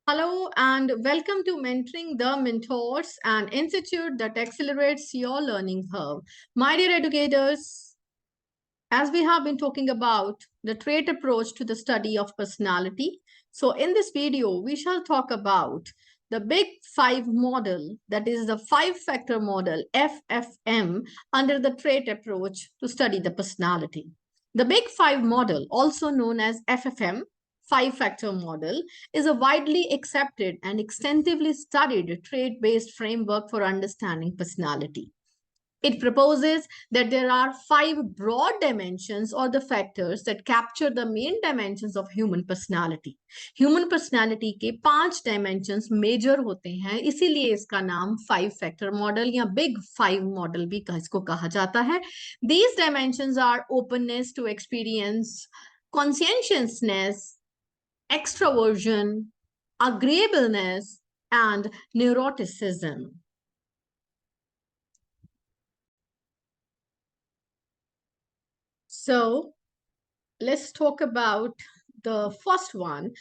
Hello and welcome to Mentoring the Mentors, an institute that accelerates your learning curve. My dear educators, as we have been talking about the trait approach to the study of personality, so in this video, we shall talk about the Big Five model, that is the five-factor model, FFM, under the trait approach to study the personality. The Big Five model, also known as FFM, five-factor model, is a widely accepted and extensively studied trait-based framework for understanding personality. It proposes that there are five broad dimensions or the factors that capture the main dimensions of human personality. Human personality के पांच dimensions major होते हैं, इसीलिए इसका नाम five factor model या big five model भी इसको कहा जाता है. These dimensions are openness to experience, conscientiousness, extroversion, agreeableness, and neuroticism. So let's talk about the first one.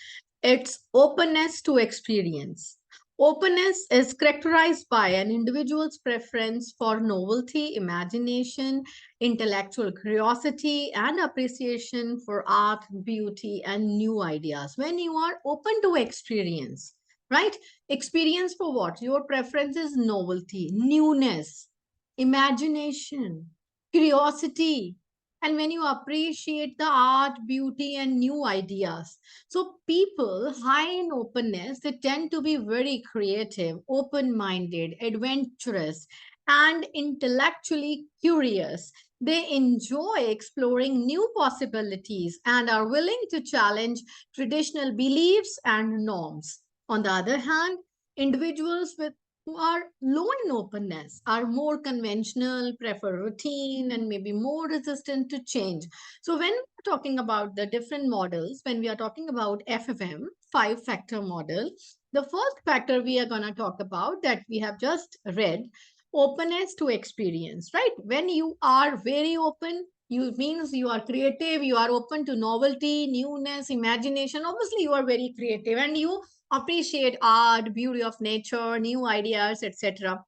It's openness to experience. Openness is characterized by an individual's preference for novelty, imagination, intellectual curiosity, and appreciation for art, beauty, and new ideas. When you are open to experience, right? Experience for what? Your preference is novelty, newness, imagination, curiosity, and when you appreciate the art, beauty, and new ideas. So people high in openness, they tend to be very creative, open-minded, adventurous, and intellectually curious. They enjoy exploring new possibilities and are willing to challenge traditional beliefs and norms. On the other hand, individuals who are low in openness are more conventional, prefer routine, and maybe more resistant to change. So, when we're talking about the different models, when we are talking about FFM, five factor model, the first factor we are going to talk about that we have just read, openness to experience, right? When you are very open, you means you are creative, you are open to novelty, newness, imagination. Obviously, you are very creative and you appreciate art, beauty of nature, new ideas, etc.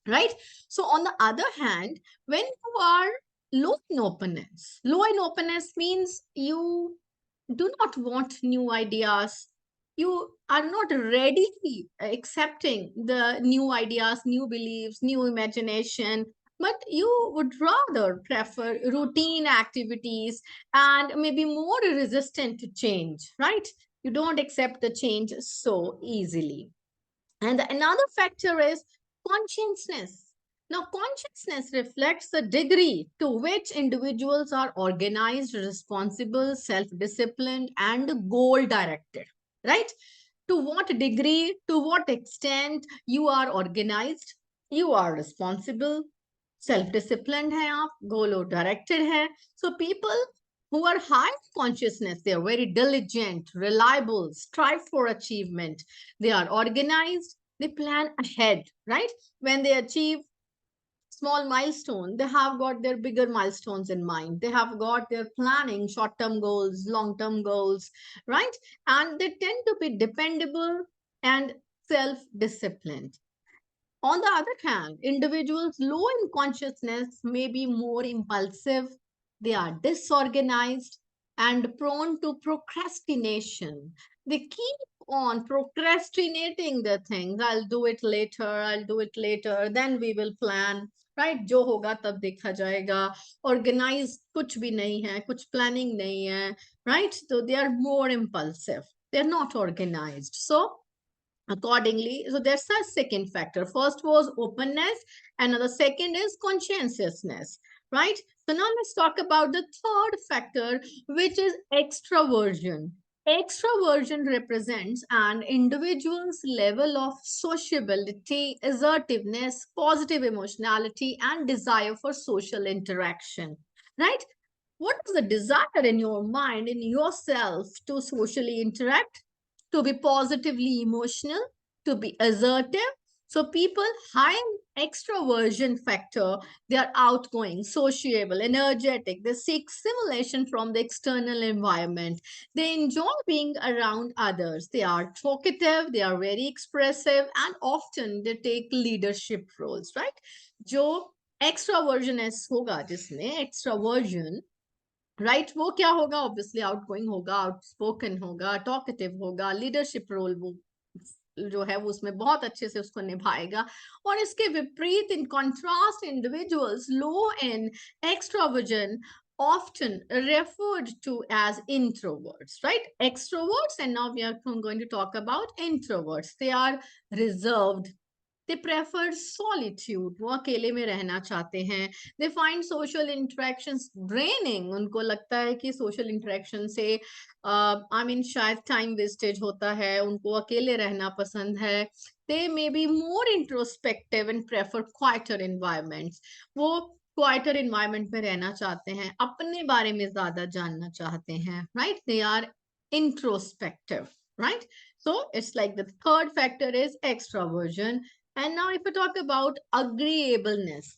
Right? So, on the other hand, when you are low in openness means you do not want new ideas. You are not readily accepting the new ideas, new beliefs, new imagination, but you would rather prefer routine activities and maybe more resistant to change, right? You don't accept the change so easily. And another factor is consciousness. Now, consciousness reflects the degree to which individuals are organized, responsible, self disciplined, and goal directed, right? To what degree, to what extent you are organized, you are responsible, self disciplined hai aap, goal directed hai. So, people who are high consciousness, they are very diligent, reliable, strive for achievement, they are organized, they plan ahead, right? When they achieve small milestone, they have got their bigger milestones in mind. They have got their planning, short-term goals, long-term goals, right? And they tend to be dependable and self-disciplined. On the other hand, individuals low in consciousness may be more impulsive, they are disorganized and prone to procrastination. They keep on procrastinating the things. I'll do it later, I'll do it later, then we will plan. Right? जो होगा तब देखा जाएगा. Organized कुछ भी नहीं है, कुछ planning नहीं है. Right? So they are more impulsive. They're not organized. So accordingly, so that's the second factor. First was openness, and the second is conscientiousness, right? So now let's talk about the third factor, which is extroversion. Extroversion represents an individual's level of sociability, assertiveness, positive emotionality, and desire for social interaction, right? What is the desire in your mind, in yourself, to socially interact, to be positively emotional, to be assertive? So people high in extroversion factor, they are outgoing, sociable, energetic. They seek stimulation from the external environment. They enjoy being around others. They are talkative, they are very expressive, and often they take leadership roles, right? जो extroversion होगा जिसमें extroversion, right वो क्या होगा obviously outgoing होगा, outspoken होगा, talkative होगा, leadership role वो जो है वो उसमें बहुत अच्छे से उसको निभाएगा. और इसके विपरीत in contrast individuals low in extroversion often referred to as introverts, right? Extroverts, and now we are going to talk about introverts. They are reserved. They prefer solitude. वो अकेले में रहना चाहते हैं. They find social interactions draining. उनको लगता है कि social interaction से I mean शायद time wastage होता है. उनको अकेले रहना पसंद है. They may be more introspective and prefer quieter environments. वो quieter environment में रहना चाहते हैं. अपने बारे में ज्यादा जानना चाहते हैं. Right? They are introspective. Right? So it's like the third factor is extroversion. And now if I talk about agreeableness,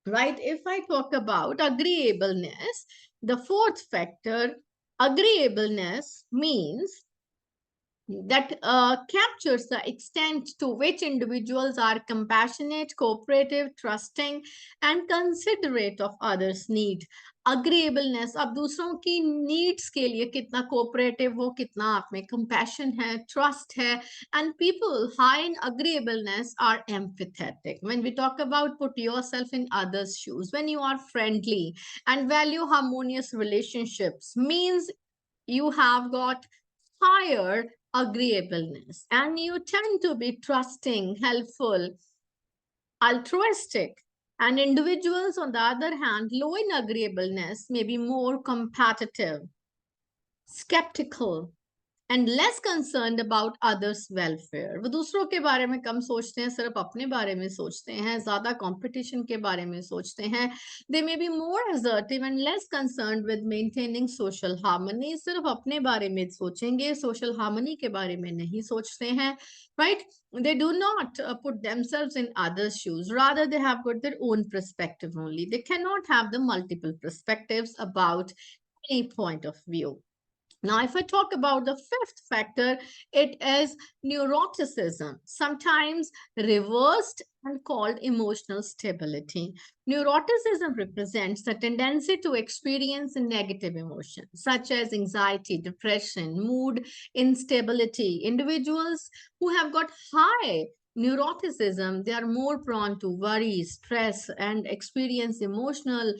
right? If I talk about agreeableness, the fourth factor, agreeableness means that captures the extent to which individuals are compassionate, cooperative, trusting, and considerate of others' need. Agreeableness, अब दूसरों की needs के लिए कितना cooperative हो, कितना आप में compassion है, trust है, and people high in agreeableness are empathetic. When we talk about put yourself in others' shoes, when you are friendly and value harmonious relationships, means you have got higher agreeableness and you tend to be trusting, helpful, altruistic. And individuals, on the other hand, low in agreeableness may be more competitive, skeptical, and less concerned about others welfare. वो दूसरों के बारे में कम सोचते हैं, सिर्फ अपने बारे में सोचते हैं, ज्यादा कंपटीशन के बारे में सोचते हैं. They may be more assertive and less concerned with maintaining social harmony. सिर्फ अपने बारे में सोचेंगे, social harmony के बारे में नहीं सोचते हैं, right? They do not put themselves in others' shoes. Rather, they have got their own perspective only. They cannot have the multiple perspectives about any point of view. Now, if I talk about the fifth factor, it is neuroticism, sometimes reversed and called emotional stability. Neuroticism represents the tendency to experience negative emotions such as anxiety, depression, mood instability. Individuals who have got high neuroticism, they are more prone to worry, stress, and experience emotional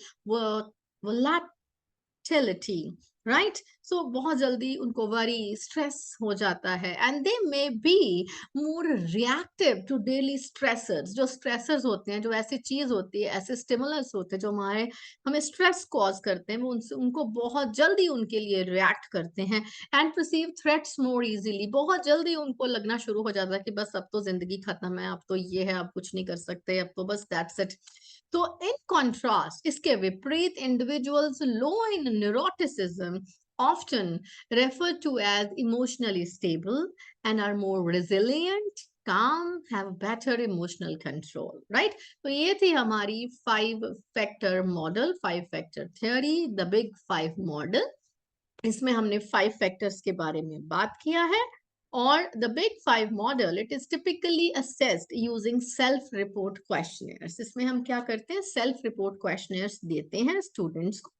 volatility. Right? So बहुत जल्दी उनको worry stress हो जाता है and they may be more reactive to daily stressors. जो stressors होते हैं, जो ऐसी चीज होती है, ऐसे stimulus होते हैं जो हमें stress cause करते हैं, वो उनको बहुत जल्दी उनके लिए react करते हैं and perceive threats more easily. बहुत जल्दी उनको लगना शुरू हो जाता है कि बस अब तो जिंदगी खत्म है, अब तो ये है, अब कुछ नहीं कर सकते, अब तो बस that's it. तो in contrast, इसके विपरीत individuals low in neuroticism often referred to as emotionally stable and are more resilient, calm, have better emotional control, right? तो ये थी हमारी 5-factor model, 5-factor theory, the big 5 model. इसमें हमने 5 factors के बारे में बात किया है. Or the big 5 model, it is typically assessed using self-report questionnaires. इसमें हम क्या करते हैं? Self-report questionnaires देते हैं students को.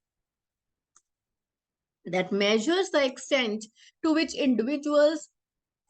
That measures the extent to which individuals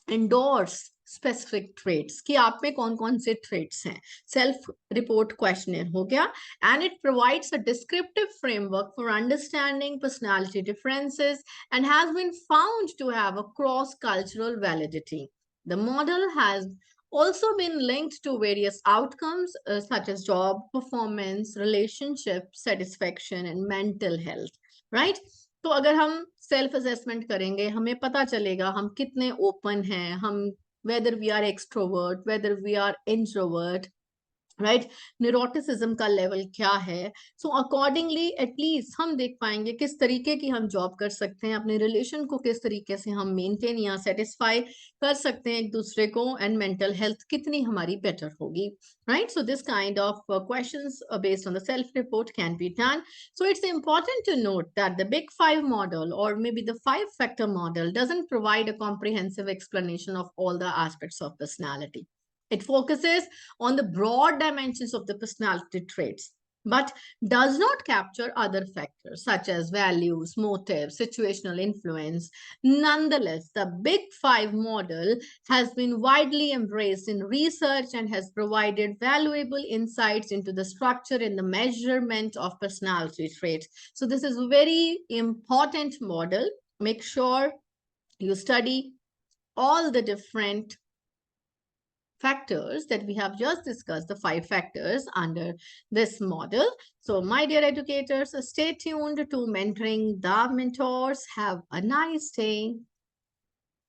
endorse specific traits कि आप में कौन-कौन से traits हैं. Self-report questionnaire हो गया, and it provides a descriptive framework for understanding personality differences and has been found to have a cross-cultural validity. The model has also been linked to various outcomes such as job performance, relationship satisfaction, and mental health, right? तो अगर हम self assessment करेंगे, हमें पता चलेगा हम कितने open हैं, हम whether we are extrovert, whether we are introvert, right, neuroticism का लेवल क्या है, सो अकॉर्डिंगली एटलीस्ट हम देख पाएंगे किस तरीके की हम जॉब कर सकते हैं, अपने रिलेशन को किस तरीके से हम मेंटेन या सेटिस्फाई कर सकते हैं एक दूसरे को, एंड मेंटल हेल्थ कितनी हमारी बेटर होगी, right. So this kind of questions based on the self report can be done. So it's important to note that the Big Five model, or maybe the five factor model, doesn't provide a comprehensive explanation of all the aspects of personality. It focuses on the broad dimensions of the personality traits, but does not capture other factors such as values, motives, situational influence. Nonetheless, the Big Five model has been widely embraced in research and has provided valuable insights into the structure and the measurement of personality traits. So, this is a very important model. Make sure you study all the different factors that we have just discussed, the five factors under this model. So, my dear educators, stay tuned to Mentoring the Mentors. Have a nice day.